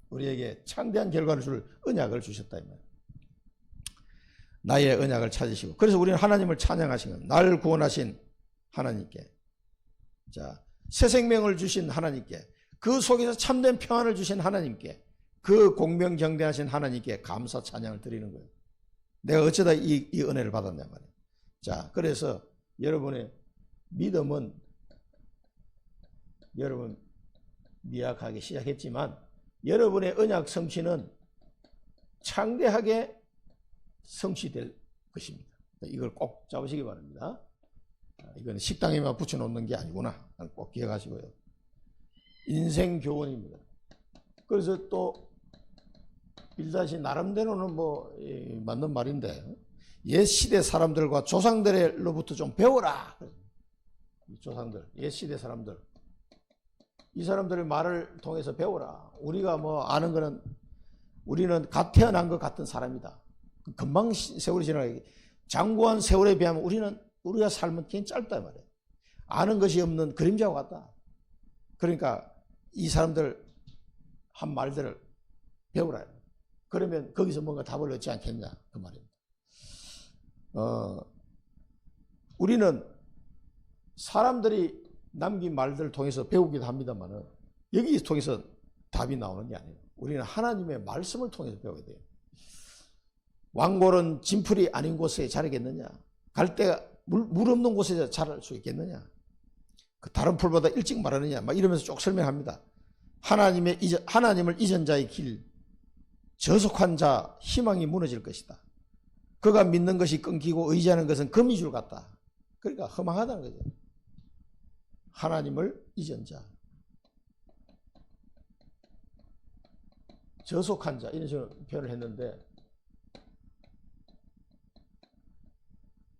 우리에게 창대한 결과를 줄 언약을 주셨다 이 말이에요. 나의 언약을 찾으시고 그래서 우리는 하나님을 찬양하신 거예요. 나를 구원하신 하나님께 자, 새 생명을 주신 하나님께 그 속에서 참된 평안을 주신 하나님께 그 공명정대하신 하나님께 감사 찬양을 드리는 거예요. 내가 어쩌다 이 은혜를 받았냐 말이에요. 자, 그래서 여러분의 믿음은 여러분 미약하게 시작했지만 여러분의 언약 성취는 창대하게 성취될 것입니다. 이걸 꼭 잡으시기 바랍니다. 이건 식당에만 붙여놓는 게 아니구나. 꼭 기억하시고요. 인생 교훈입니다. 그래서 또 빌닷이 나름대로는 맞는 말인데 옛 시대 사람들과 조상들로부터 좀 배워라. 조상들, 옛 시대 사람들, 이 사람들의 말을 통해서 배워라. 우리가 아는 거는 우리는 갓 태어난 것 같은 사람이다. 금방 세월이 지나가기 장구한 세월에 비하면 우리가 삶은 굉장히 짧다 말이에요. 아는 것이 없는 그림자와 같다. 그러니까 이 사람들 한 말들을 배우라. 그러면 거기서 뭔가 답을 얻지 않겠냐 그 말입니다. 우리는 사람들이 남긴 말들을 통해서 배우기도 합니다만은 여기 통해서 답이 나오는 게 아니에요. 우리는 하나님의 말씀을 통해서 배워야 돼요. 왕골은 진풀이 아닌 곳에 자라겠느냐? 갈대가 물 없는 곳에 자랄 수 있겠느냐? 그 다른 풀보다 일찍 마르느냐? 막 이러면서 쭉 설명합니다. 하나님을 잊은 자의 길, 저속한 자 희망이 무너질 것이다. 그가 믿는 것이 끊기고 의지하는 것은 거미줄 같다. 그러니까 허망하다는 거죠. 하나님을 잊은 자, 저속한 자 이런 식으로 표현을 했는데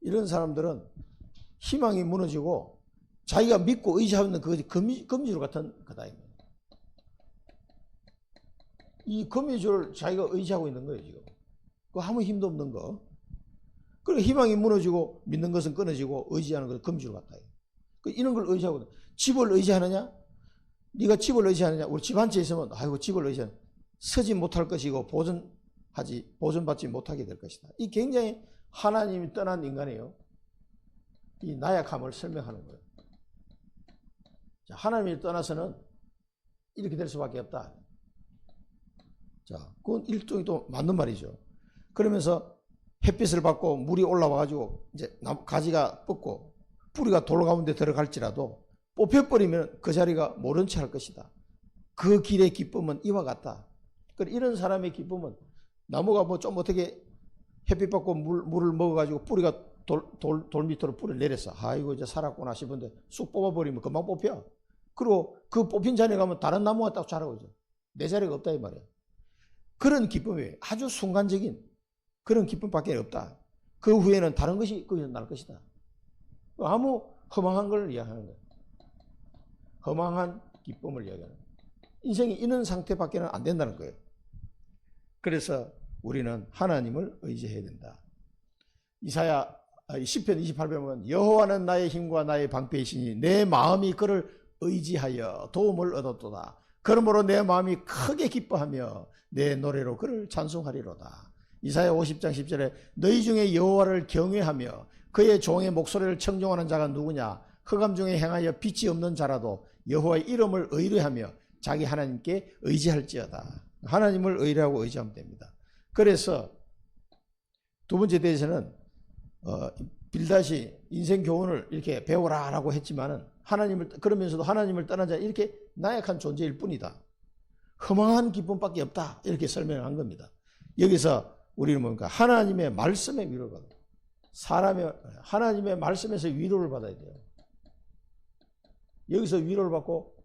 이런 사람들은 희망이 무너지고 자기가 믿고 의지하는 그 거미줄 같은 거다. 이 거미줄을 자기가 의지하고 있는 거예요, 지금. 그 아무 힘도 없는 거. 그리고 희망이 무너지고 믿는 것은 끊어지고 의지하는 것은 거미줄 같다. 이런 걸 의지하고 집을 의지하느냐? 네가 집을 의지하느냐? 우리 집 한 채 있으면 아이고 집을 의지하는 서지 못할 것이고 보존받지 못하게 될 것이다. 이 굉장히 하나님이 떠난 인간이에요. 이 나약함을 설명하는 거예요. 자, 하나님이 떠나서는 이렇게 될 수밖에 없다. 자, 그건 일종의 또 맞는 말이죠. 그러면서 햇빛을 받고 물이 올라와가지고 이제 가지가 뻗고 뿌리가 돌 가운데 들어갈지라도 뽑혀버리면 그 자리가 모른 채 할 것이다. 그 길의 기쁨은 이와 같다. 이런 사람의 기쁨은 나무가 뭐 좀 어떻게 햇빛 받고 물을 먹어가지고 뿌리가 돌 밑으로 뿌리를 내렸어. 아이고 이제 살았구나 싶은데 쑥 뽑아버리면 금방 뽑혀. 그리고 그 뽑힌 자리에 가면 다른 나무가 딱 자라고 있어. 내 자리가 없다 이 말이야. 그런 기쁨이 아주 순간적인 그런 기쁨밖에 없다. 그 후에는 다른 것이 거기서 날 것이다. 아무 허망한 걸 이야기하는 거예요. 허망한 기쁨을 이야기하는 거예요. 인생이 이런 상태밖에는 안 된다는 거예요. 그래서 우리는 하나님을 의지해야 된다. 이사야 10편 28편에 보면 여호와는 나의 힘과 나의 방패이시니 내 마음이 그를 의지하여 도움을 얻었도다. 그러므로 내 마음이 크게 기뻐하며 내 노래로 그를 찬송하리로다. 이사야 50장 10절에 너희 중에 여호와를 경외하며 그의 종의 목소리를 청종하는 자가 누구냐? 흑암 중에 행하여 빛이 없는 자라도 여호와의 이름을 의뢰하며 자기 하나님께 의지할지어다. 하나님을 의뢰하고 의지하면 됩니다. 그래서 두 번째 대해서는 빌닷이 인생 교훈을 이렇게 배우라라고 했지만은 그러면서도 하나님을 떠난 자 이렇게 나약한 존재일 뿐이다. 허망한 기쁨밖에 없다. 이렇게 설명한 겁니다. 여기서 우리는 뭡니까? 하나님의 말씀에 위로를 받아요. 하나님의 말씀에서 위로를 받아야 돼요. 여기서 위로를 받고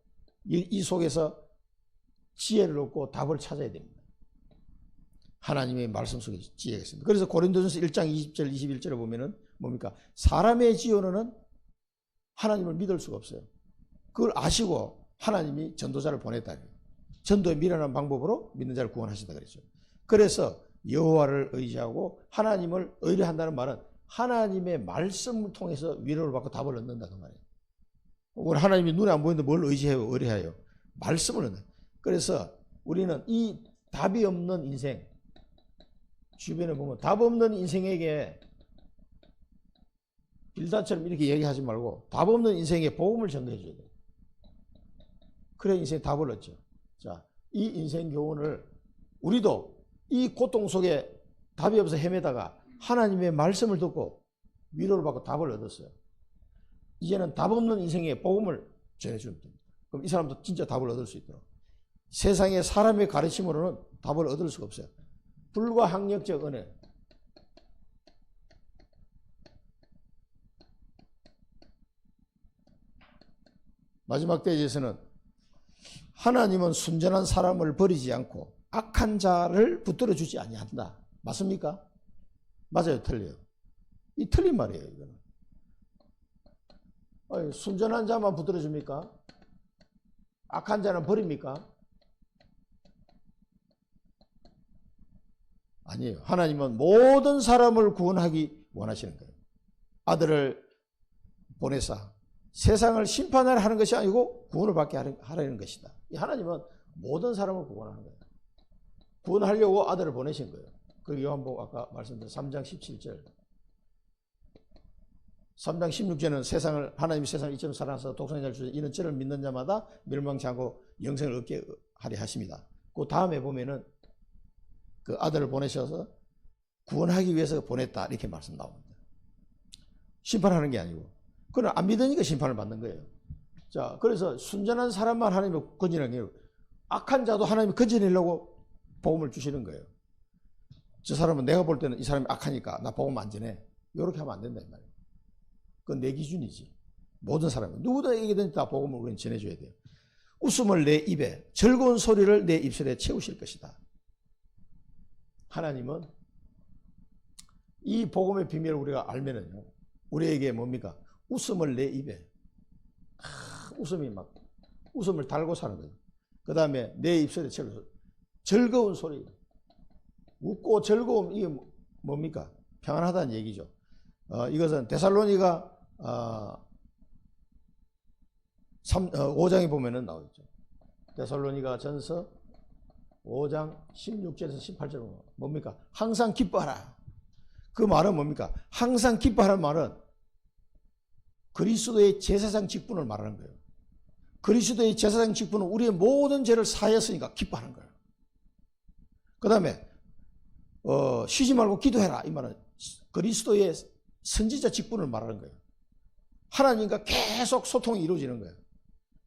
이 속에서 지혜를 얻고 답을 찾아야 됩니다. 하나님의 말씀 속에 지혜가 있습니다. 그래서 고린도전서 1장 20절 21절에 보면은 뭡니까? 사람의 지혜로는 하나님을 믿을 수가 없어요. 그걸 아시고 하나님이 전도자를 보냈다. 전도의 미련한 방법으로 믿는 자를 구원하신다 그랬죠. 그래서 여호와를 의지하고 하나님을 의뢰한다는 말은 하나님의 말씀을 통해서 위로를 받고 답을 얻는다 그 말이에요. 오늘 하나님이 눈에 안 보이는데 뭘 의뢰해요? 말씀을 얻는. 그래서 우리는 이 답이 없는 인생, 주변에 보면 답 없는 인생에게 빌닷처럼 이렇게 얘기하지 말고 답 없는 인생에 복음을 전도해 줘야 돼요. 그래 인생에 답을 얻죠. 자, 이 인생 교훈을 우리도 이 고통 속에 답이 없어 헤매다가 하나님의 말씀을 듣고 위로를 받고 답을 얻었어요. 이제는 답 없는 인생에 복음을 전해주면 됩니다. 그럼 이 사람도 진짜 답을 얻을 수 있도록. 세상의 사람의 가르침으로는 답을 얻을 수가 없어요. 불가항력적 은혜. 마지막 때에서는 하나님은 순전한 사람을 버리지 않고 악한 자를 붙들어 주지 아니한다. 맞습니까? 맞아요, 틀려요. 이 틀린 말이에요, 이거는. 아니, 순전한 자만 붙들어 줍니까? 악한 자는 버립니까? 아니에요. 하나님은 모든 사람을 구원하기 원하시는 거예요. 아들을 보내사 세상을 심판을 하는 것이 아니고 구원을 받게 하려는 것이다. 하나님은 모든 사람을 구원하는 거예요. 구원하려고 아들을 보내신 거예요. 그리고 요한복음 아까 말씀드린 3장 17절 3장 16절은 하나님이 세상을 이처럼 사랑하사 독생자를 주셔서 이는 저를 믿는 자마다 멸망치 않고 영생을 얻게 하려 하십니다. 그 다음에 보면은 그 아들을 보내셔서 구원하기 위해서 보냈다 이렇게 말씀 나옵니다. 심판하는 게 아니고 그러나 안 믿으니까 심판을 받는 거예요. 자, 그래서 순전한 사람만 하나님이 건지는 게 아니고 악한 자도 하나님이 건져내려고 복음을 주시는 거예요. 저 사람은 내가 볼 때는 이 사람이 악하니까 나 복음 안 전해. 이렇게 하면 안 된다 이 말이에요. 그건 내 기준이지. 모든 사람은 누구에게든 다 복음을 우리는 전해줘야 돼요. 웃음을 내 입에, 즐거운 소리를 내 입술에 채우실 것이다. 하나님은 이 복음의 비밀을 우리가 알면은요, 우리에게 뭡니까? 웃음을 내 입에, 웃음을 달고 사는 거예요. 그 다음에 내 입술에 채워서 즐거운 소리. 웃고 즐거움, 이게 뭡니까? 평안하다는 얘기죠. 이것은 데살로니가 5장에 보면은 나오죠. 데살로니가 전서 5장 16절에서 18절 뭡니까? 항상 기뻐하라. 그 말은 뭡니까? 항상 기뻐하라는 말은 그리스도의 제사장 직분을 말하는 거예요. 그리스도의 제사장 직분은 우리의 모든 죄를 사하였으니까 기뻐하는 거예요. 그 다음에 쉬지 말고 기도해라. 이 말은 그리스도의 선지자 직분을 말하는 거예요. 하나님과 계속 소통이 이루어지는 거예요.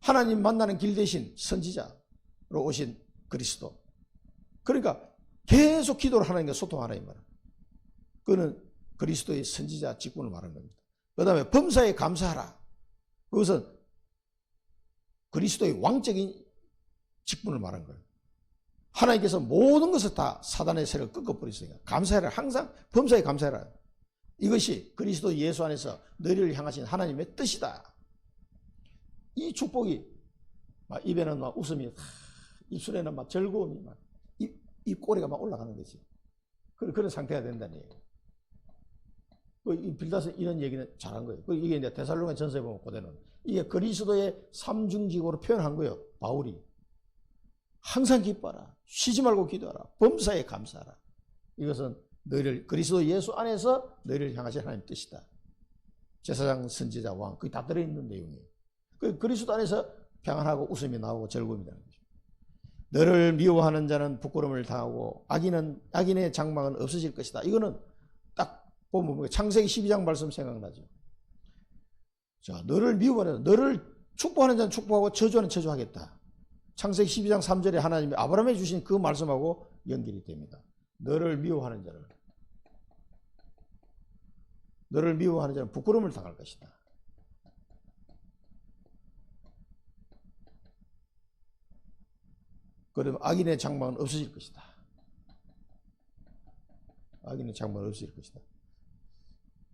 하나님 만나는 길 대신 선지자로 오신 그리스도. 그러니까 계속 기도를 하나님과 소통하라 이 말은. 그거는 그리스도의 선지자 직분을 말하는 겁니다. 그 다음에 범사에 감사하라. 그것은 그리스도의 왕적인 직분을 말하는 거예요. 하나님께서 모든 것을 다 사단의 세력을 꺾어버리시니까 감사해라. 항상 범사에 감사해라. 이것이 그리스도 예수 안에서 너희를 향하신 하나님의 뜻이다. 이 축복이 막 입에는 막 웃음이, 입술에는 막 즐거움이 막, 입 꼬리가 막 올라가는 거지. 그런 상태가 된다는 얘기예요. 빌다서 이런 얘기는 잘한 거예요. 이게 이제 데살로니가 전서에 보면 그대는 이게 그리스도의 삼중직으로 표현한 거예요. 바울이. 항상 기뻐하라. 쉬지 말고 기도하라. 범사에 감사하라. 이것은 너희를 그리스도 예수 안에서 너희를 향하신 하나님의 뜻이다. 제사장, 선지자, 왕 그게 다 들어있는 내용이에요. 그리스도 안에서 평안하고 웃음이 나오고 즐거움이 되는 거죠. 너를 미워하는 자는 부끄러움을 당하고 악인의 장막은 없어질 것이다. 이거는 딱 보면 창세기 12장 말씀 생각나죠. 자, 너를 미워하는, 너를 축복하는 자는 축복하고 저주하는 저주하겠다. 창세기 12장 3절에 하나님이 아브라함에 주신 그 말씀하고 연결이 됩니다. 너를 미워하는 자는 부끄러움을 당할 것이다. 그러면 악인의 장막은 없어질 것이다. 악인의 장막은 없어질 것이다.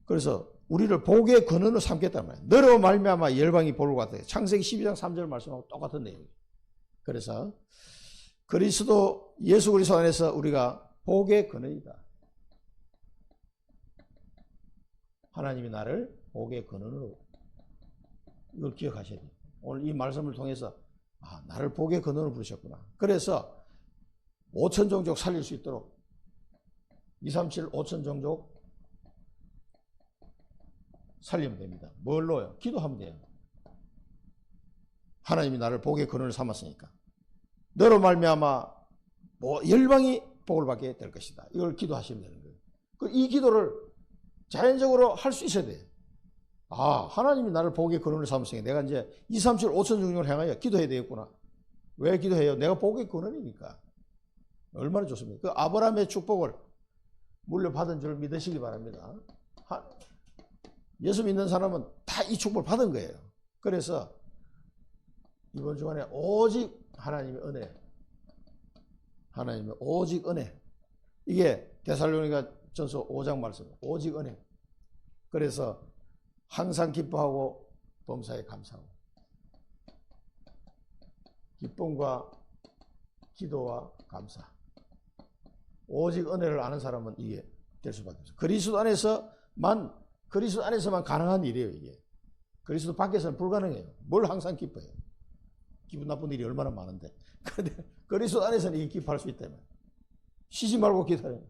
그래서 우리를 복의 근원으로 삼겠단 말이에요. 너로 말미암아 열방이 복을 받다. 창세기 12장 3절 말씀하고 똑같은 내용이에요. 그래서 그리스도 예수 그리스도 안에서 우리가 복의 근원이다. 하나님이 나를 복의 근원으로, 이걸 기억하셔야 돼요. 오늘 이 말씀을 통해서 나를 복의 근원으로 부르셨구나. 그래서 5천 종족 살릴 수 있도록 237 5천 종족 살리면 됩니다. 뭘로요? 기도하면 돼요. 하나님이 나를 복의 근원을 삼았으니까 너로 말미암아 열방이 복을 받게 될 것이다. 이걸 기도하시면 되는 거예요. 이 기도를 자연적으로 할 수 있어야 돼요. 하나님이 나를 복의 근원을 삼았으니까 내가 이제 237 5천 종족을 향하여 기도해야 되겠구나. 왜 기도해요? 내가 복의 근원이니까. 얼마나 좋습니까? 그 아브라함의 축복을 물려받은 줄 믿으시기 바랍니다. 예수 믿는 사람은 다 이 축복을 받은 거예요. 그래서 이번 주간에 오직 하나님의 은혜, 하나님의 오직 은혜, 이게 데살로니가 전서 5장 말씀, 오직 은혜. 그래서 항상 기뻐하고 범사에 감사하고, 기쁨과 기도와 감사, 오직 은혜를 아는 사람은 이게 될 수밖에 없어요. 그리스도 안에서만 가능한 일이에요. 이게 그리스도 밖에서는 불가능해요. 뭘 항상 기뻐해요. 기분 나쁜 일이 얼마나 많은데. 그런데 그리스도 안에서는 이게 기뻐할 수 있다면 쉬지 말고 기도해요.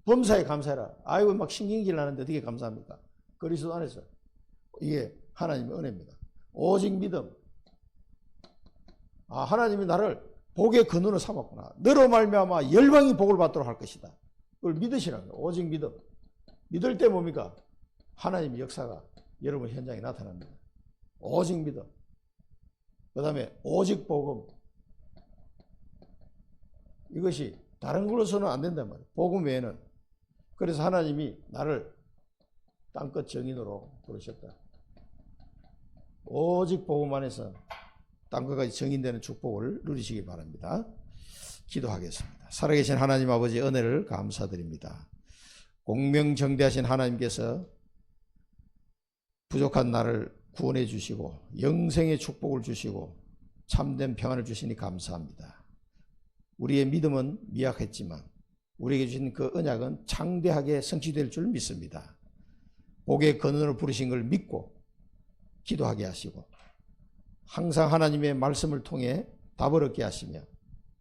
범사에 감사해라. 아이고 막 신경질 나는데 어떻게 감사합니까? 그리스도 안에서. 이게 하나님의 은혜입니다. 오직 믿음. 하나님이 나를 복의 근원으로 삼았구나. 너로 말미암아 열방이 복을 받도록 할 것이다. 그걸 믿으시라는 거예요. 오직 믿음. 믿을 때 뭡니까? 하나님의 역사가 여러분 현장에 나타납니다. 오직 믿음. 그 다음에 오직 복음. 이것이 다른 걸로서는 안 된단 말이에요. 복음 외에는. 그래서 하나님이 나를 땅끝 정인으로 부르셨다. 오직 복음 안에서 땅끝까지 정인되는 축복을 누리시기 바랍니다. 기도하겠습니다. 살아계신 하나님 아버지 은혜를 감사드립니다. 공명정대하신 하나님께서 부족한 나를 구원해 주시고 영생의 축복을 주시고 참된 평안을 주시니 감사합니다. 우리의 믿음은 미약했지만 우리에게 주신 그 언약은 창대하게 성취될 줄 믿습니다. 복의 근원을 부르신 걸 믿고 기도하게 하시고 항상 하나님의 말씀을 통해 답을 얻게 하시며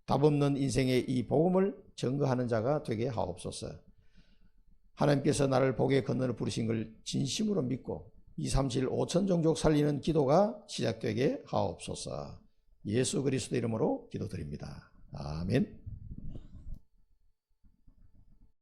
답 없는 인생의 이 복음을 증거하는 자가 되게 하옵소서. 하나님께서 나를 복의 근원을 부르신 걸 진심으로 믿고 2, 3, 7, 5천 종족 살리는 기도가 시작되게 하옵소서. 예수 그리스도 이름으로 기도드립니다. 아멘.